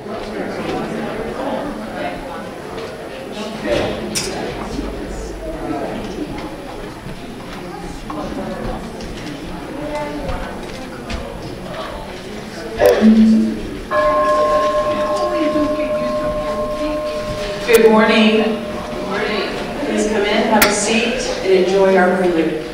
Good morning. Good morning. Please come in, have a seat, and enjoy our prelude.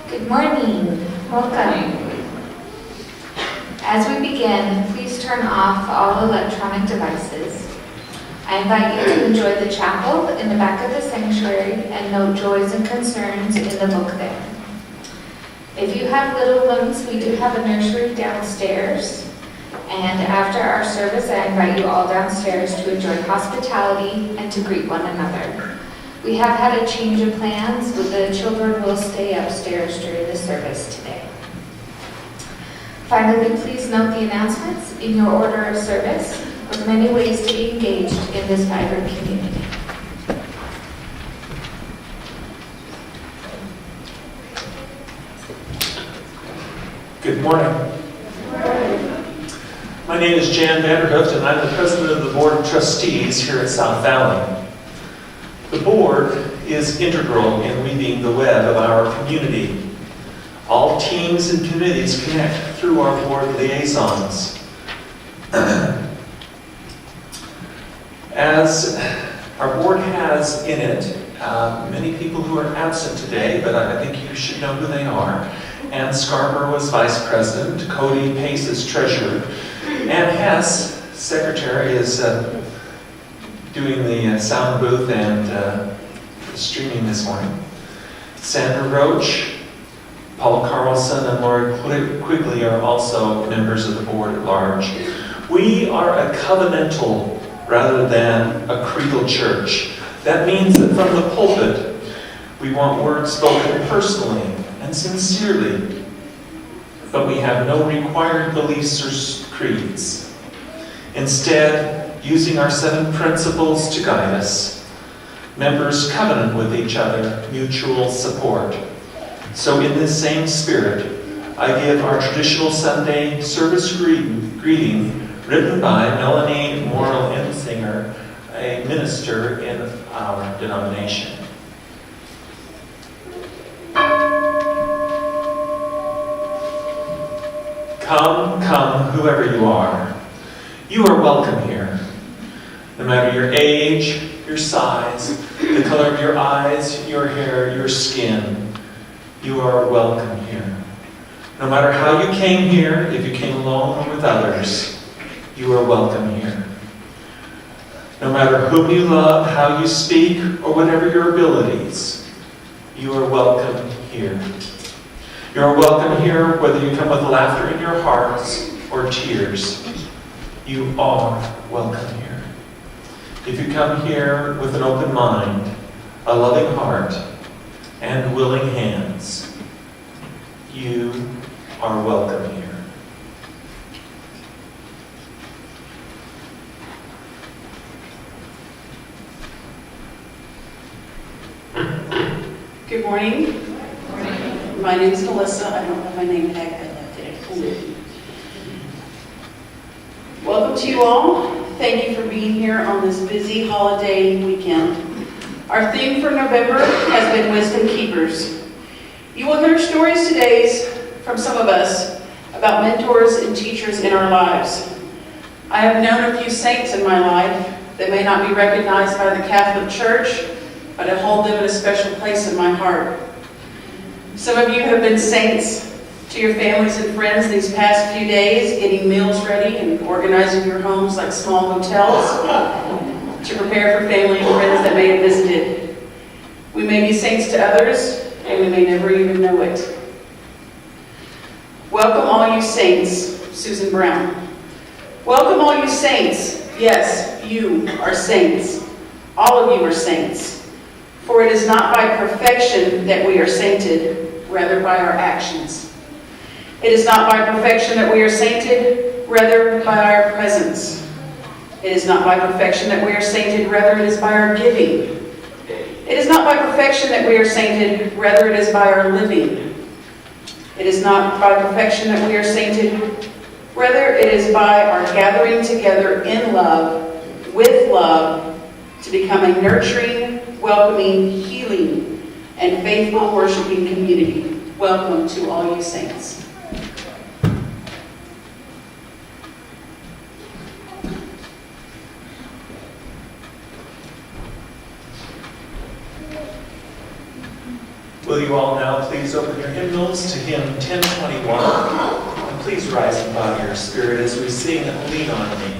Good morning. Welcome. As we begin, please turn off all electronic devices. I invite you to enjoy the chapel in the back of the sanctuary and note joys and concerns in the book there. If you have little ones, we do have a nursery downstairs. And after our service, I invite you all downstairs to enjoy hospitality and to greet one another. We have had a change of plans, but the children will stay upstairs during the service today. Finally, please note the announcements in your order of service, with many ways to be engaged in this vibrant community. Good morning. My name is Jan Vanderhooft, and I'm the president of the Board of Trustees here at South Valley. The board is integral in weaving the web of our community. All teams and committees connect through our board liaisons. As our board has in it many people who are absent today, but I think you should know who they are. Ann Scarborough is vice president, Cody Pace is treasurer, Ann Hess, secretary, is doing the sound booth and streaming this morning. Sandra Roach, Paul Carlson, and Laura Quigley are also members of the board at large. We are a covenantal rather than a creedal church. That means that from the pulpit, we want words spoken personally and sincerely but we have no required beliefs or creeds. Instead, using our 7 principles to guide us, members covenant with each other, mutual support. So in this same spirit, I give our traditional Sunday service greeting written by Melanie Morrill-Ensinger, a minister in our denomination. Come, come, whoever you are. You are welcome here. No matter your age, your size, the color of your eyes, your hair, your skin, you are welcome here. No matter how you came here, if you came alone or with others, you are welcome here. No matter whom you love, how you speak, or whatever your abilities, you are welcome here. You are welcome here whether you come with laughter in your hearts or tears. You are welcome here. If you come here with an open mind, a loving heart, and willing hands, you are welcome here. Good morning. Good morning. My name is Melissa. I don't have my name tag. I left it at home. Welcome to you all. Thank you for being here on this busy holiday weekend. Our theme for November has been Wisdom Keepers. You will hear stories today from some of us about mentors and teachers in our lives. I have known a few saints in my life that may not be recognized by the Catholic Church, but I hold them in a special place in my heart. Some of you have been saints to your families and friends these past few days, getting meals ready and organizing your homes like small hotels to prepare for family and friends that may have visited. We may be saints to others, and we may never even know it. Welcome all you saints, Susan Brown. Welcome all you saints. Yes, you are saints. All of you are saints. For it is not by perfection that we are sainted, rather by our actions. It is not by perfection that we are sainted, rather by our presence. It is not by perfection that we are sainted, rather it is by our giving. It is not by perfection that we are sainted, rather it is by our living. It is not by perfection that we are sainted, rather it is by our gathering together in love, with love, to become a nurturing, welcoming, healing, and faithful worshiping community. Welcome to all you saints. Will you all now please open your hymnals to hymn 1021, and please rise and bow your spirit as we sing Lean on Me.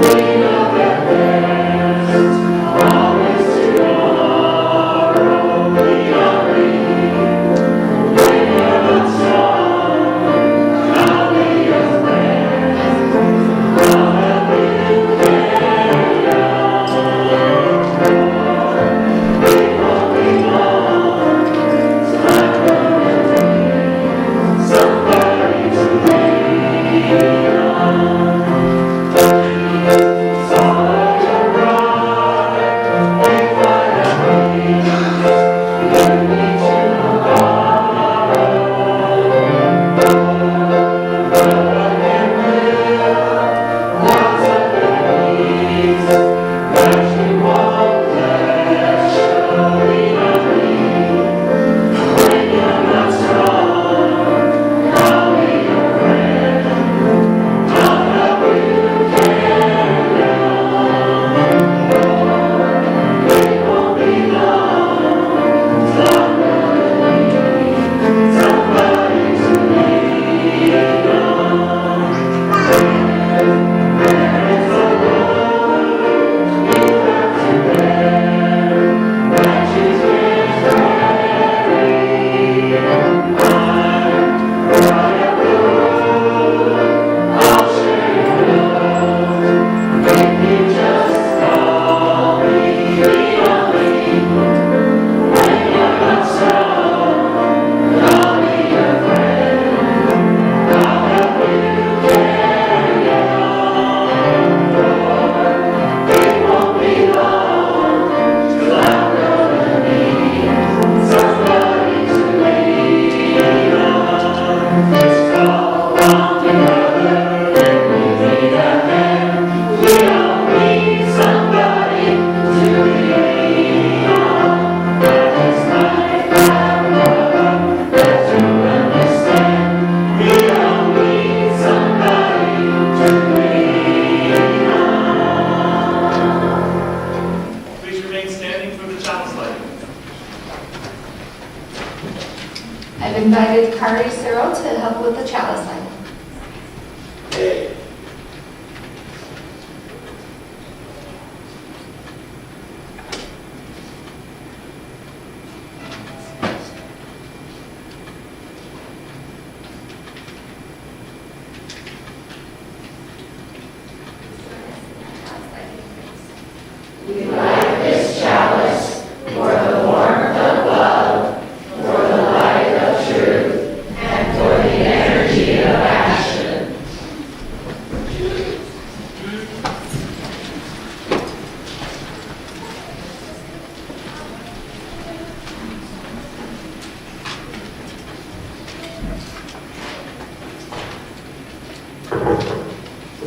We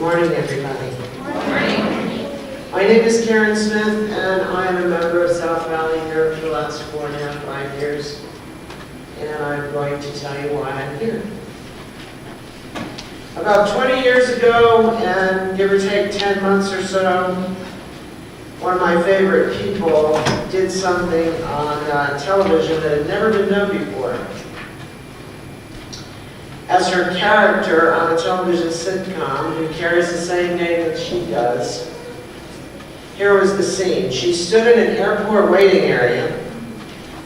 morning, everybody. My name is Karen Smith, and I am a member of South Valley here for the last 4.5, 5 years. And I'm going to tell you why I'm here. About 20 years ago, and give or take 10 months or so, one of my favorite people did something on television that had never been done before. As her character on a television sitcom who carries the same name that she does, here was the scene. She stood in an airport waiting area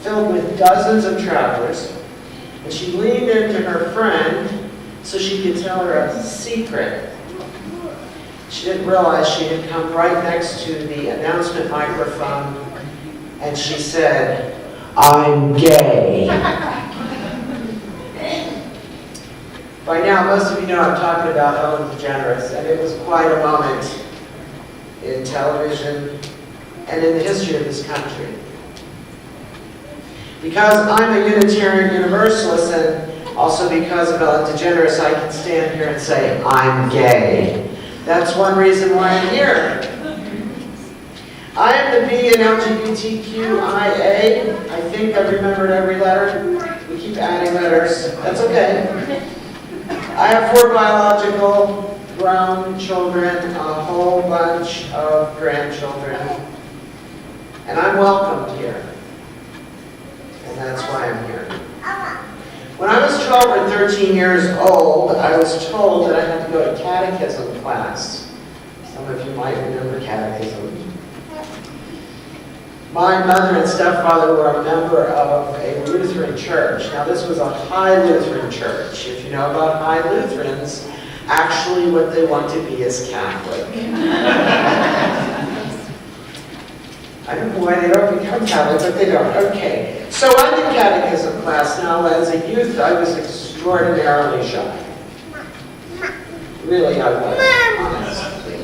filled with dozens of travelers, and she leaned into her friend so she could tell her a secret. She didn't realize she had come right next to the announcement microphone, and she said, "I'm gay." By now, most of you know I'm talking about Ellen DeGeneres, and it was quite a moment in television and in the history of this country. Because I'm a Unitarian Universalist, and also because of Ellen DeGeneres, I can stand here and say, "I'm gay." That's one reason why I'm here. I am the B in LGBTQIA. I think I've remembered every letter. We keep adding letters. That's okay. I have 4 biological grown children, a whole bunch of grandchildren, and I'm welcomed here. And that's why I'm here. When I was 12 or 13 years old, I was told that I had to go to catechism class. Some of you might remember catechism. My mother and stepfather were a member of a Lutheran church. Now, this was a high Lutheran church. If you know about high Lutherans, actually what they want to be is Catholic. I don't know why they don't become Catholic, but they don't. Okay. So I'm in catechism class. Now, as a youth, I was extraordinarily shy. Really, I was, honestly.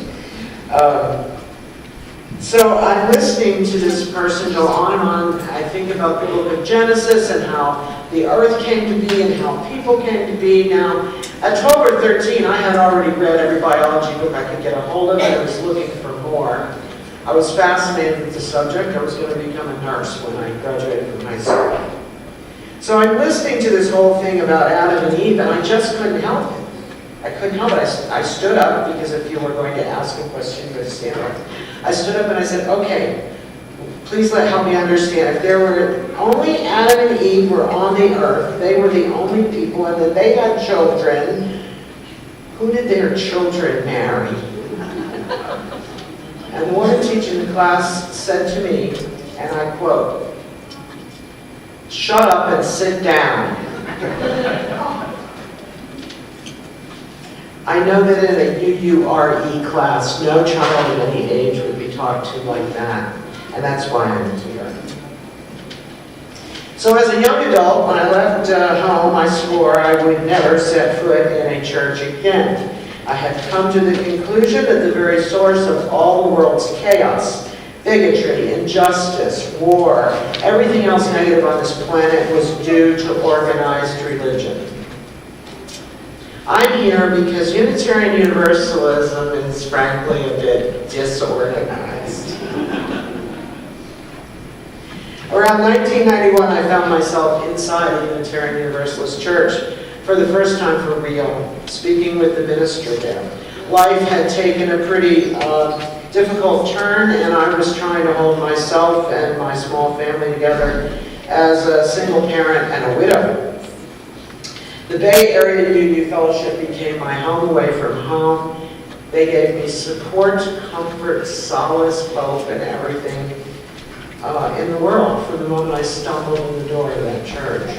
So I'm listening to this person go on and on. I think about the book of Genesis and how the earth came to be and how people came to be. Now, at 12 or 13, I had already read every biology book I could get a hold of, and I was looking for more. I was fascinated with the subject. I was going to become a nurse when I graduated from high school. So I'm listening to this whole thing about Adam and Eve, and I just couldn't help it. I couldn't help it. I stood up, because if you were going to ask a question, you would stand up. I stood up and I said, "Okay, please help me understand. If there were only Adam and Eve were on the earth, they were the only people, and then they had children, who did their children marry?" And the woman teaching the class said to me, and I quote, "Shut up and sit down." I know that in a UURE class, no child of any age would be talked to like that, and that's why I'm here. So as a young adult, when I left home, I swore I would never set foot in a church again. I had come to the conclusion that the very source of all the world's chaos, bigotry, injustice, war, everything else negative on this planet was due to organized religion. I'm here because Unitarian Universalism is frankly a bit disorganized. Around 1991, I found myself inside a Unitarian Universalist church for the first time for real, speaking with the minister there. Life had taken a pretty difficult turn, and I was trying to hold myself and my small family together as a single parent and a widow. The Bay Area UU Fellowship became my home away from home. They gave me support, comfort, solace, hope, and everything in the world from the moment I stumbled in the door of that church.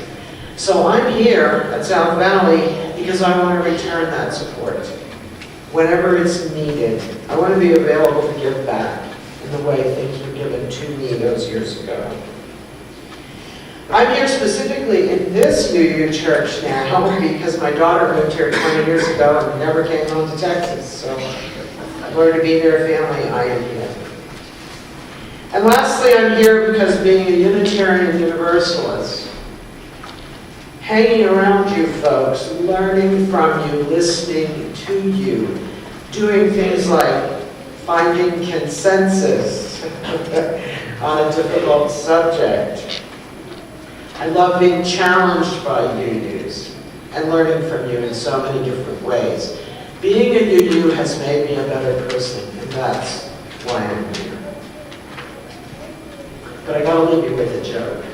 So I'm here at South Valley because I want to return that support. Whenever it's needed, I want to be available to give back in the way things were given to me those years ago. I'm here specifically in this UU church now because my daughter moved here 20 years ago and never came home to Texas. So in order to be their family, I am here. And lastly, I'm here because being a Unitarian Universalist, hanging around you folks, learning from you, listening to you, doing things like finding consensus on a difficult subject. I love being challenged by UUs and learning from you in so many different ways. Being a UU has made me a better person, and that's why I'm here. But I gotta leave you with a joke.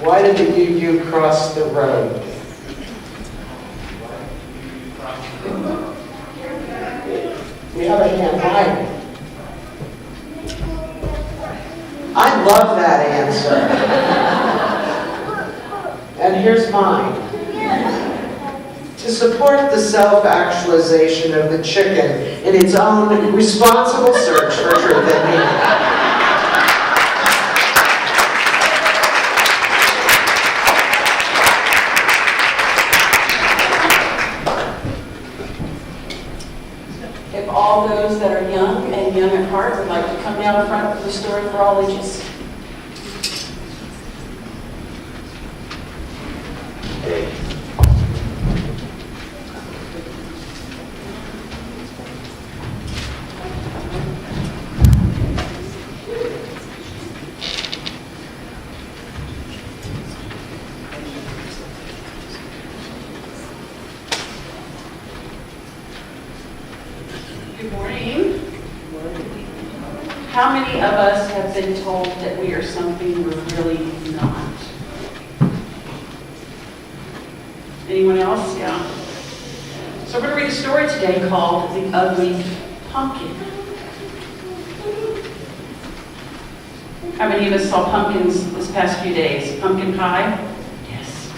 Why did the UU cross the road? We have a hand. Why? I love that answer. And here's mine. To support the self-actualization of the chicken in its own responsible search for truth and meaning. If all those that are young and young at heart would like to come down front with the story for all ages. Good morning. How many of us have been told that we are something we're really not? Anyone else? Yeah. So we're going to read a story today called The Ugly Pumpkin. How many of us saw pumpkins this past few days? Pumpkin pie? Yes.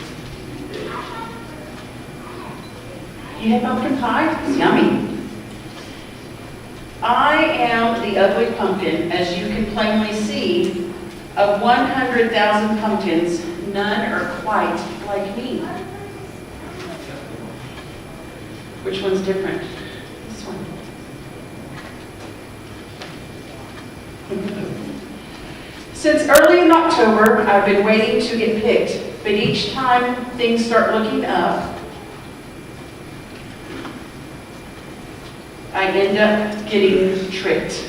You had pumpkin pie? It's yummy. I am the ugly pumpkin, as you can plainly see. Of 100,000 pumpkins, none are quite like me. Which one's different? This one. Since early in October, I've been waiting to get picked, but each time things start looking up, I end up getting tricked.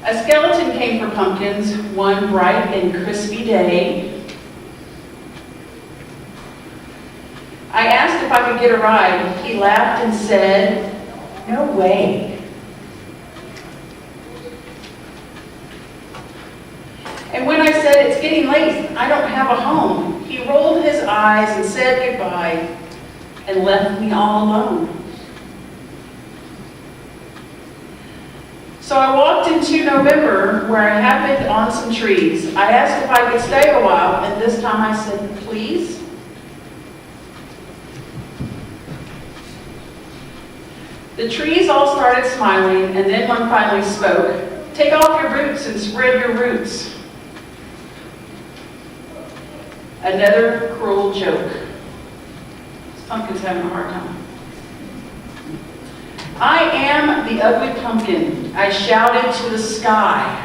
A skeleton came for pumpkins one bright and crispy day. I asked if I could get a ride. He laughed and said, "No way." And when I said, "It's getting late, I don't have a home," he rolled his eyes and said goodbye and left me all alone. So I walked into November, where I happened on some trees. I asked if I could stay a while, and this time I said, "Please?" The trees all started smiling, and then one finally spoke. "Take off your boots and spread your roots." Another cruel joke. Pumpkin's having a hard time. "I am the ugly pumpkin," I shouted to the sky.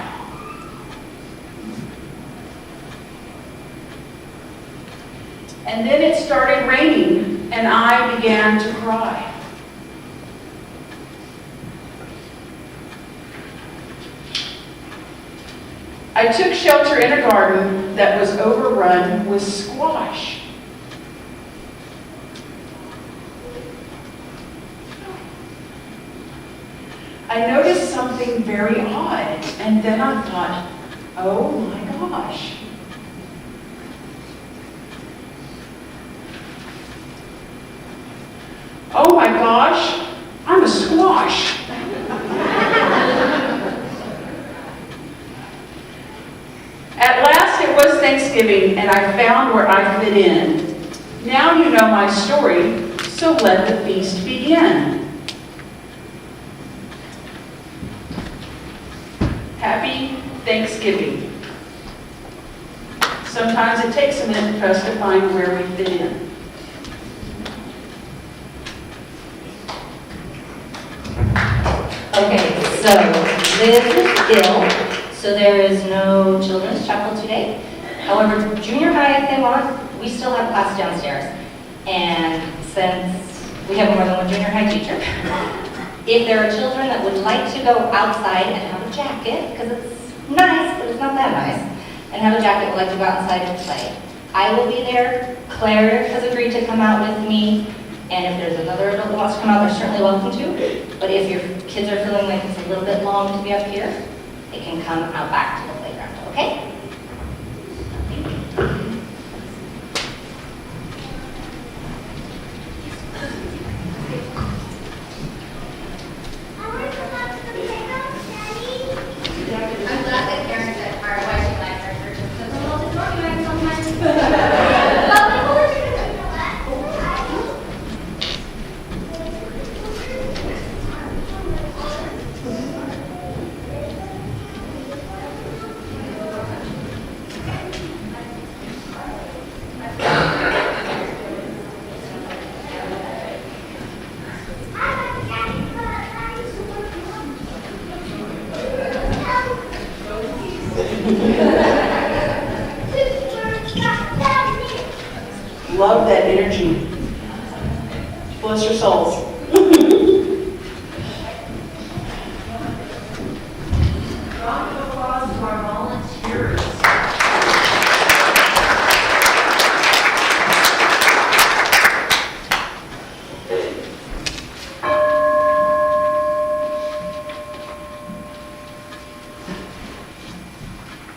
And then it started raining, and I began to cry. I took shelter in a garden that was overrun with squash. I noticed something very odd, and then I thought, oh my gosh. Oh my gosh, I'm a squash. At last it was Thanksgiving, and I found where I fit in. Now you know my story, so let the feast begin. Happy Thanksgiving. Sometimes it takes a minute for us to find where we fit in. Okay, so Liz is ill, so there is no children's chapel today. However, junior high, if they want, we still have class downstairs. And since we have more than one junior high teacher, if there are children that would like to go outside and have a jacket, because it's nice, but it's not that nice, and have a jacket, would like to go outside and play, I will be there. Claire has agreed to come out with me, and if there's another adult that wants to come out, they're certainly welcome to. But if your kids are feeling like it's a little bit long to be up here, they can come out back to the playground, okay? I'm glad that Karen said, why she likes our church, because I'm a little disorganized sometimes. Love that energy. Bless your souls. Round of applause to our volunteers.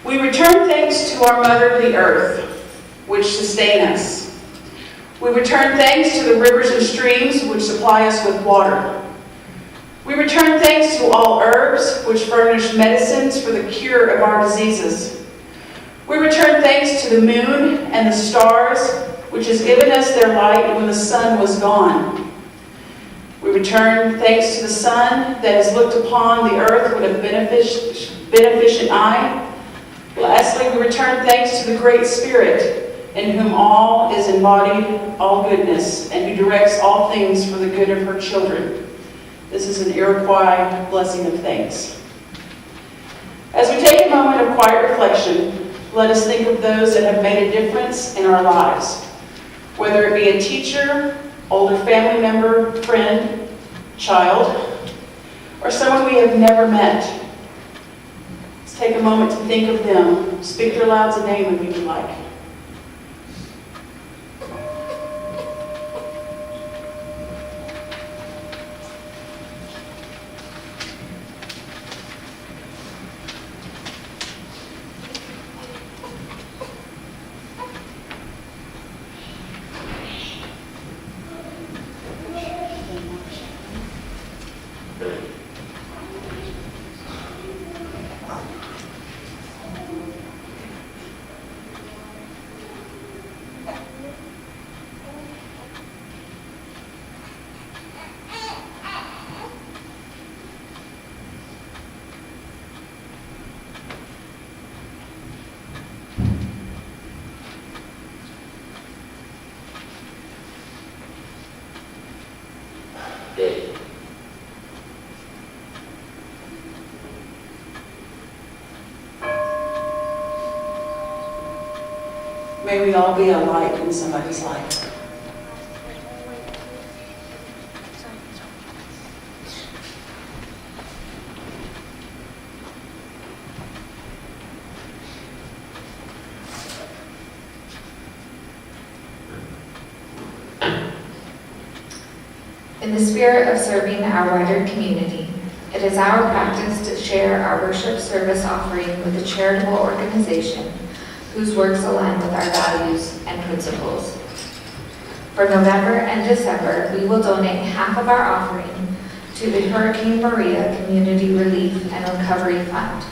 We return thanks to our Mother, the Earth, which sustain us. We return thanks to the rivers and streams which supply us with water. We return thanks to all herbs which furnish medicines for the cure of our diseases. We return thanks to the moon and the stars which has given us their light when the sun was gone. We return thanks to the sun that has looked upon the earth with a beneficent eye. Lastly, we return thanks to the Great Spirit, in whom all is embodied, all goodness, and who directs all things for the good of her children. This is an Iroquois blessing of thanks. As we take a moment of quiet reflection, let us think of those that have made a difference in our lives, whether it be a teacher, older family member, friend, child, or someone we have never met. Let's take a moment to think of them. Speak their loud's name if you would like. May we all be a light in somebody's life. In the spirit of serving our wider community, it is our practice to share our worship service offering with a charitable organization whose works align with our values and principles. For November and December, we will donate half of our offering to the Hurricane Maria Community Relief and Recovery Fund,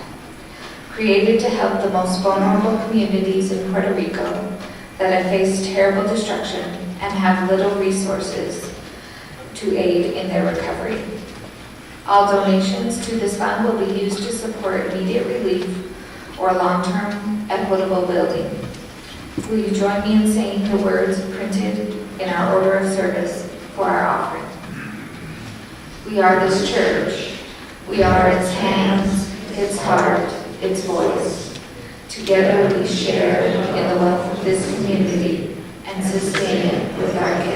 created to help the most vulnerable communities in Puerto Rico that have faced terrible destruction and have little resources to aid in their recovery. All donations to this fund will be used to support immediate relief or long-term equitable building. Will you join me in saying the words printed in our order of service for our offering? We are this church. We are its hands, its heart, its voice. Together we share in the wealth of this community and sustain it with our gifts.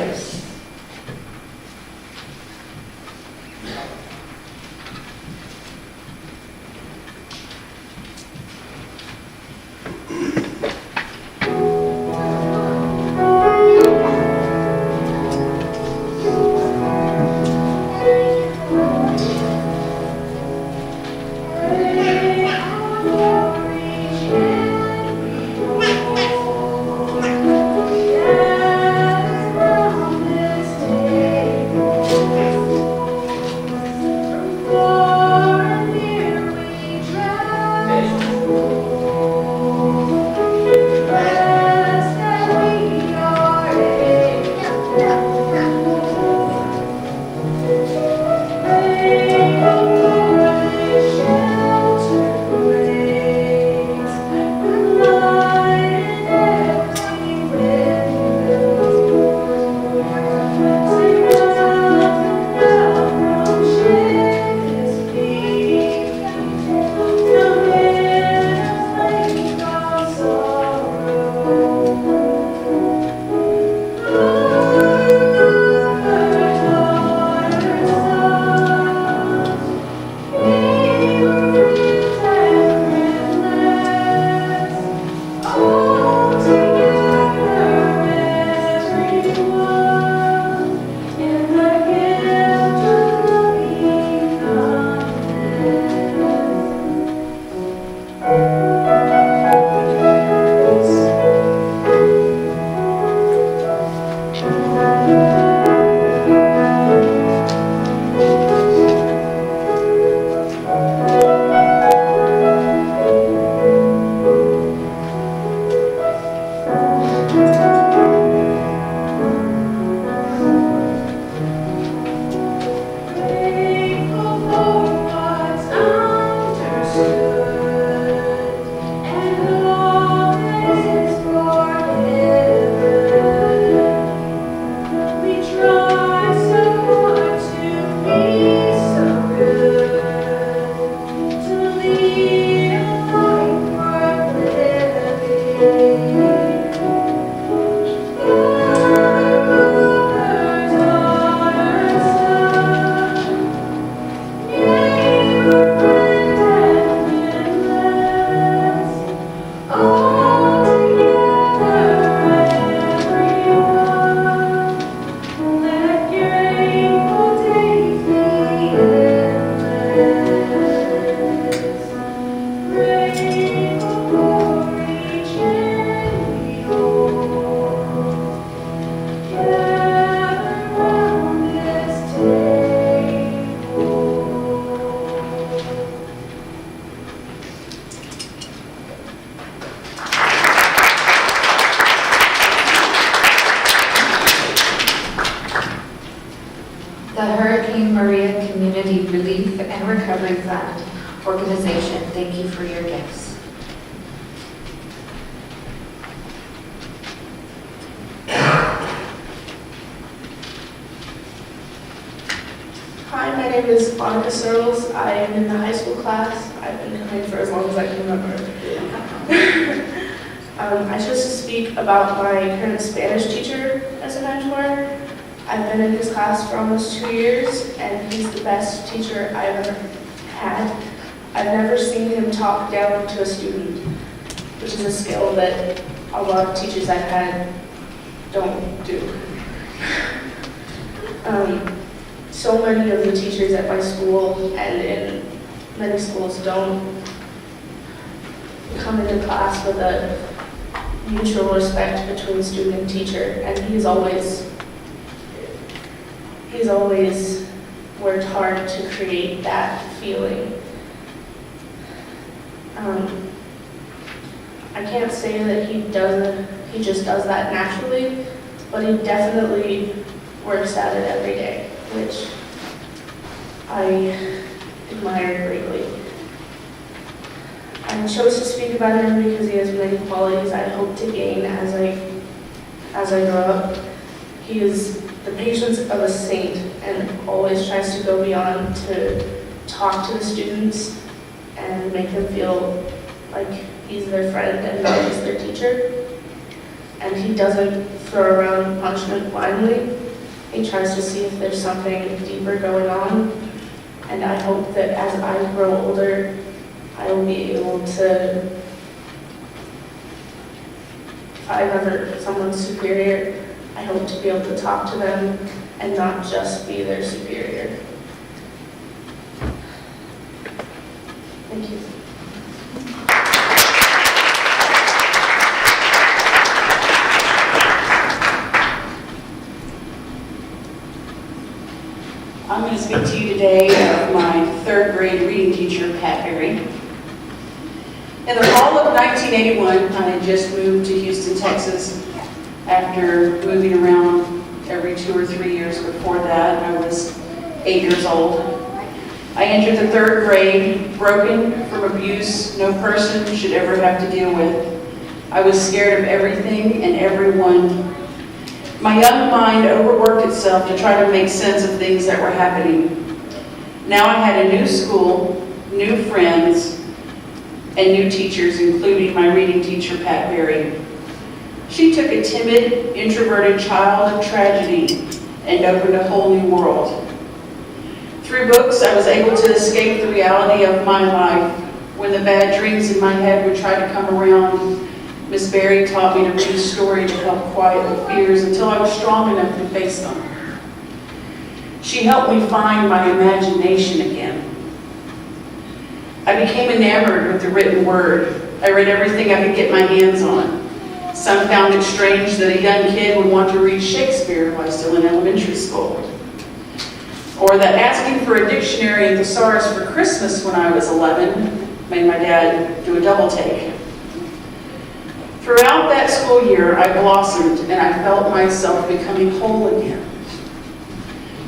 The Hurricane Maria Community Relief and Recovery Fund organization, thank you for your gifts. Hi, my name is Monica Searles. I am in the high school class. I've been coming for as long as I can remember. I chose to speak about my current Spanish teacher as a mentor. I've been in his class for almost 2 years, and he's the best teacher I've ever had. I've never seen him talk down to a student, which is a skill that a lot of teachers I've had don't do. So many of the teachers at my school and in many schools don't come into class with a mutual respect between student and teacher, and he's always worked hard to create that feeling. I can't say that he just does that naturally, but he definitely works at it every day, which I admire greatly. I chose to speak about him because he has many qualities I hope to gain as I grow up. He is the patience of a saint and always tries to go beyond to talk to the students and make them feel like he's their friend and not just their teacher. And he doesn't throw around punishment blindly. He tries to see if there's something deeper going on. And I hope that as I grow older, I will be able to, if I'm ever someone's superior, I hope to be able to talk to them and not just be their superior. Thank you. I'm going to speak to you today of my third grade reading teacher, Pat Berry. In the fall of 1981, I had just moved to Houston, Texas. After moving around every 2 or 3 years before that, I was 8 years old. I entered the third grade, broken from abuse no person should ever have to deal with. I was scared of everything and everyone. My young mind overworked itself to try to make sense of things that were happening. Now I had a new school, new friends, and new teachers, including my reading teacher, Pat Berry. She took a timid, introverted child of tragedy and opened a whole new world. Through books, I was able to escape the reality of my life. When the bad dreams in my head would try to come around, Miss Berry taught me to read a story to help quiet the fears until I was strong enough to face them. She helped me find my imagination again. I became enamored with the written word. I read everything I could get my hands on. Some found it strange that a young kid would want to read Shakespeare while still in elementary school. Or that asking for a dictionary and thesaurus for Christmas when I was 11 made my dad do a double take. Throughout that school year, I blossomed and I felt myself becoming whole again.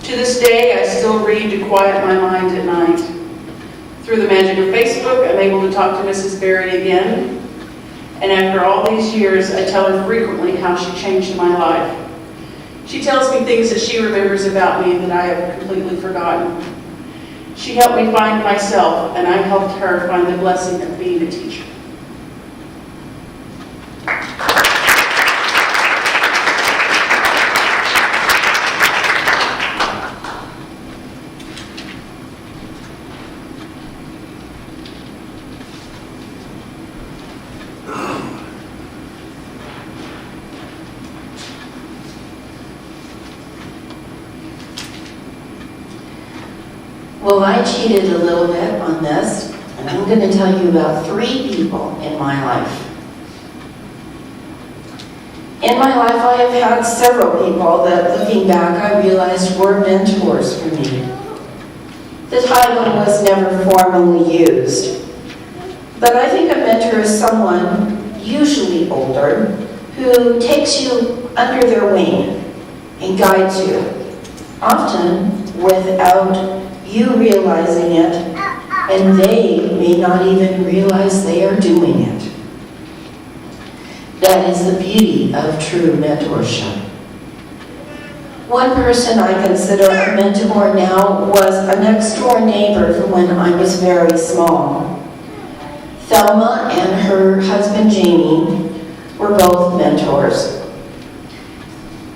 To this day, I still read to quiet my mind at night. Through the magic of Facebook, I'm able to talk to Mrs. Barrett again. And after all these years, I tell her frequently how she changed my life. She tells me things that she remembers about me that I have completely forgotten. She helped me find myself, and I helped her find the blessing of being a teacher. Well, I cheated a little bit on this, and I'm going to tell you about 3 people in my life. In my life, I have had several people that, looking back, I realized were mentors for me. The title was never formally used, but I think a mentor is someone, usually older, who takes you under their wing and guides you, often without you realizing it, and they may not even realize they are doing it. That is the beauty of true mentorship. One person I consider a mentor now was a next-door neighbor from when I was very small. Thelma and her husband Jamie were both mentors.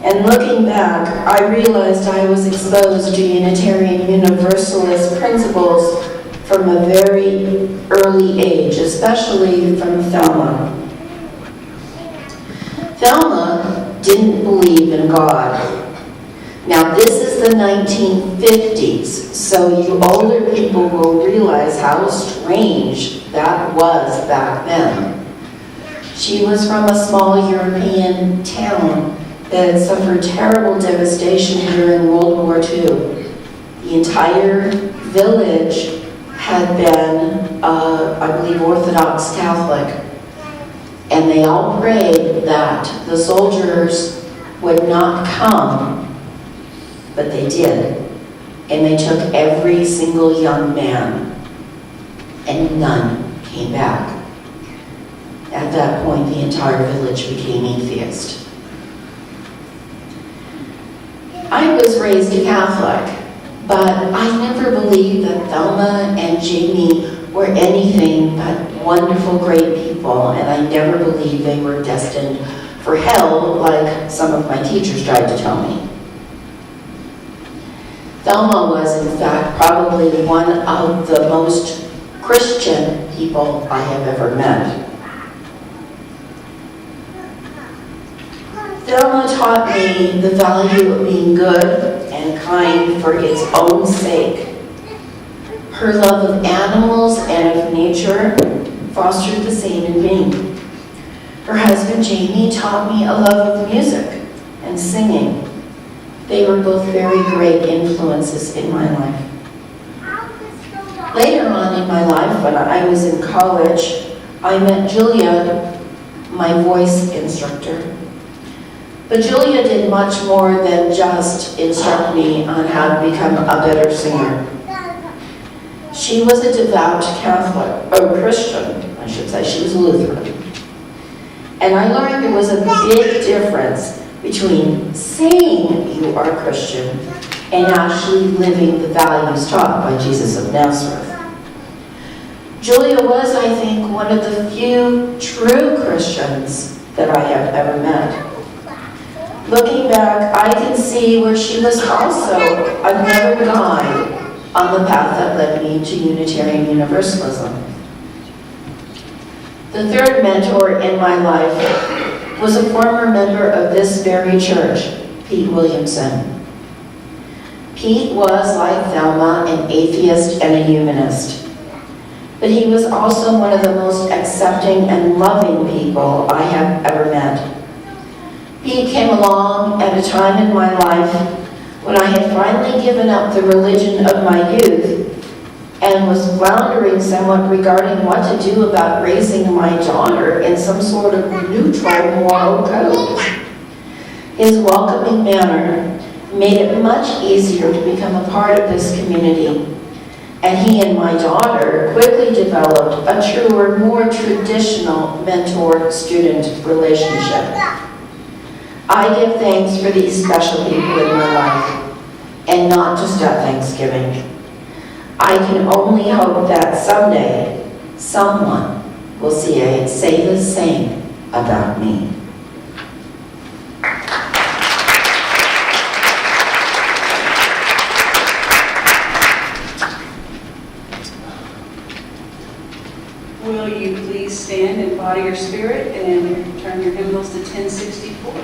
And looking back, I realized I was exposed to Unitarian Universalist principles from a very early age, especially from Thelma. Thelma didn't believe in God. Now, this is the 1950s, so you older people will realize how strange that was back then. She was from a small European town that had suffered terrible devastation during World War II. The entire village had been, I believe, Orthodox Catholic. And they all prayed that the soldiers would not come, but they did. And they took every single young man, and none came back. At that point, the entire village became atheist. I was raised a Catholic, but I never believed that Thelma and Jamie were anything but wonderful, great people, and I never believed they were destined for hell like some of my teachers tried to tell me. Thelma was, in fact, probably one of the most Christian people I have ever met. Thelma taught me the value of being good and kind for its own sake. Her love of animals and of nature fostered the same in me. Her husband Jamie taught me a love of music and singing. They were both very great influences in my life. Later on in my life, when I was in college, I met Julia, my voice instructor. But Julia did much more than just instruct me on how to become a better singer. She was a devout Catholic, or Christian, I should say. She was a Lutheran. And I learned there was a big difference between saying you are Christian and actually living the values taught by Jesus of Nazareth. Julia was, I think, one of the few true Christians that I have ever met. Looking back, I can see where she was also another guide on the path that led me to Unitarian Universalism. The third mentor in my life was a former member of this very church, Pete Williamson. Pete was, like Thelma, an atheist and a humanist. but he was also one of the most accepting and loving people I have ever met. He came along at a time in my life when I had finally given up the religion of my youth and was floundering somewhat regarding what to do about raising my daughter in some sort of neutral moral code. His welcoming manner made it much easier to become a part of this community, and he and my daughter quickly developed a truer, more traditional mentor-student relationship. I give thanks for these special people in my life, and not just at Thanksgiving. I can only hope that someday someone will say the same about me. Will you please stand and body your spirit and turn your hymnals to 1064?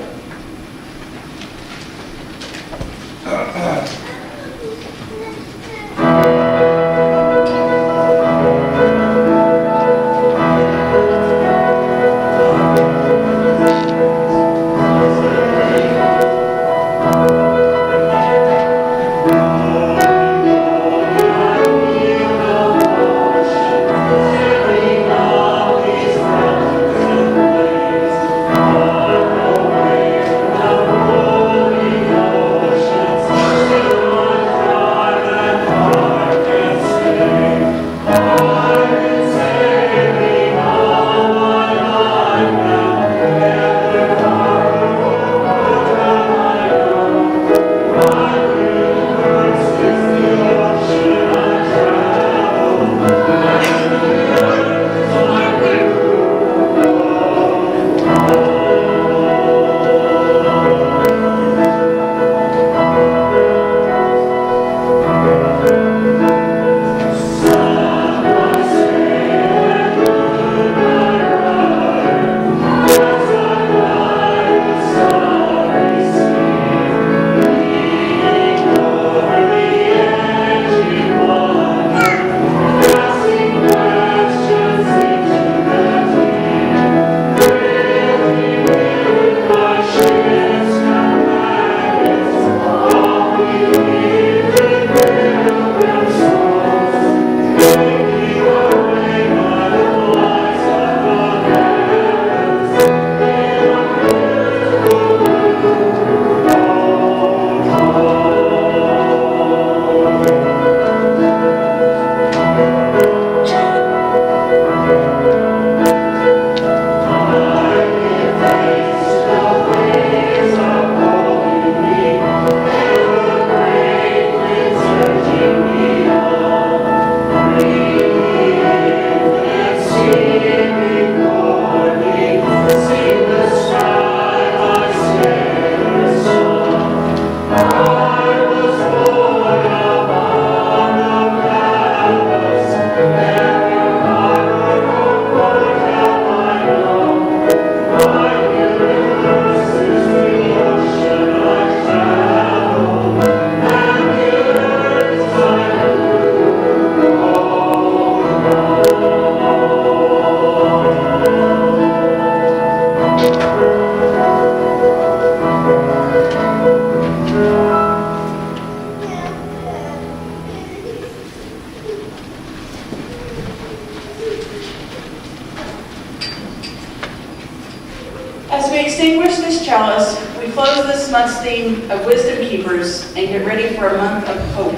As we extinguish this chalice, we close this month's theme of Wisdom Keepers and get ready for a month of hope.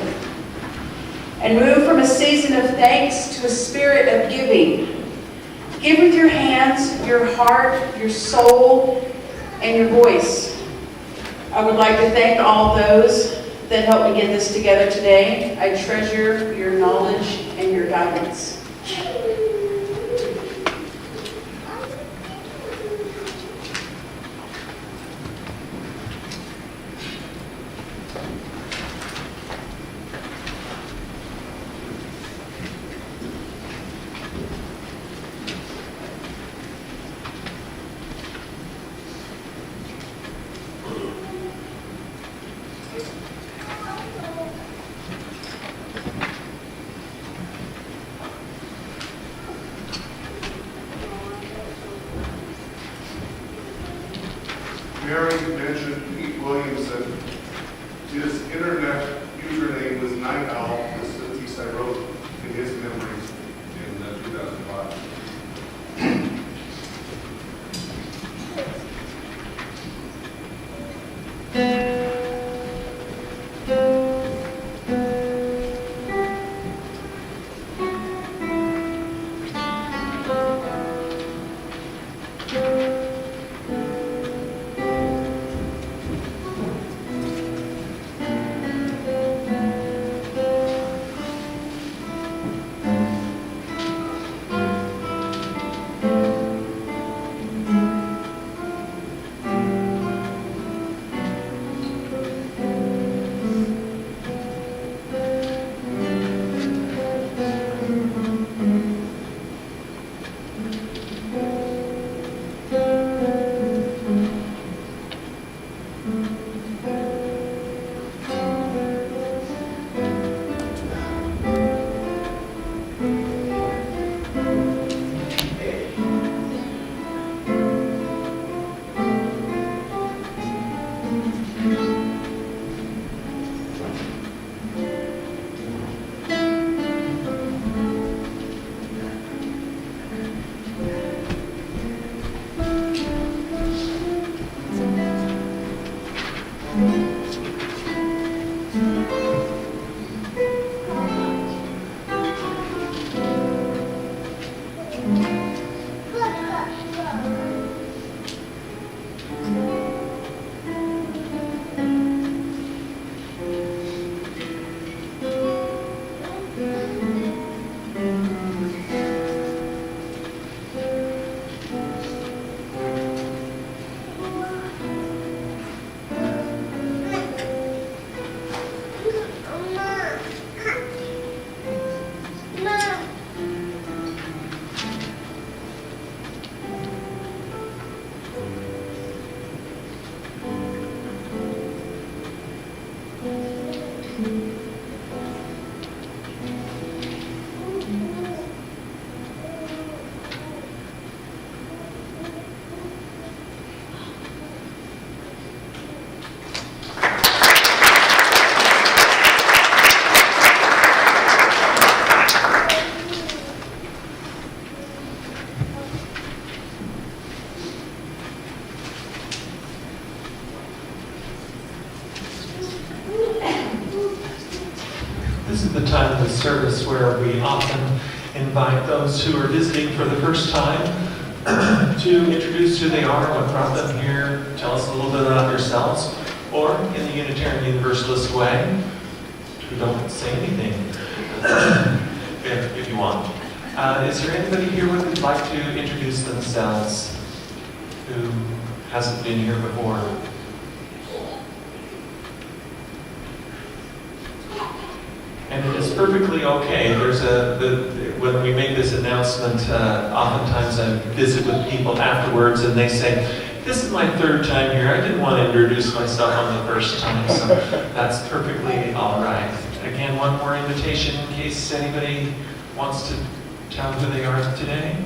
And move from a season of thanks to a spirit of giving. Give with your hands, your heart, your soul, and your voice. I would like to thank all those that helped me get this together today. I treasure your knowledge and your guidance. mentioned Pete Williamson. His internet username was Night Owl. This is a piece I wrote in his memories in 2005. This is the time of the service where we often invite those who are visiting for the first time to introduce who they are, what brought them here, tell us a little bit about themselves, or in the Unitarian Universalist way, who don't say anything, if you want. Is there anybody here who would like to introduce themselves who hasn't been here before? And it is perfectly okay. When we make this announcement, oftentimes I visit with people afterwards and they say, this is my third time here. I didn't want to introduce myself on the first time, so that's perfectly all right. Again, one more invitation in case anybody wants to tell who they are today.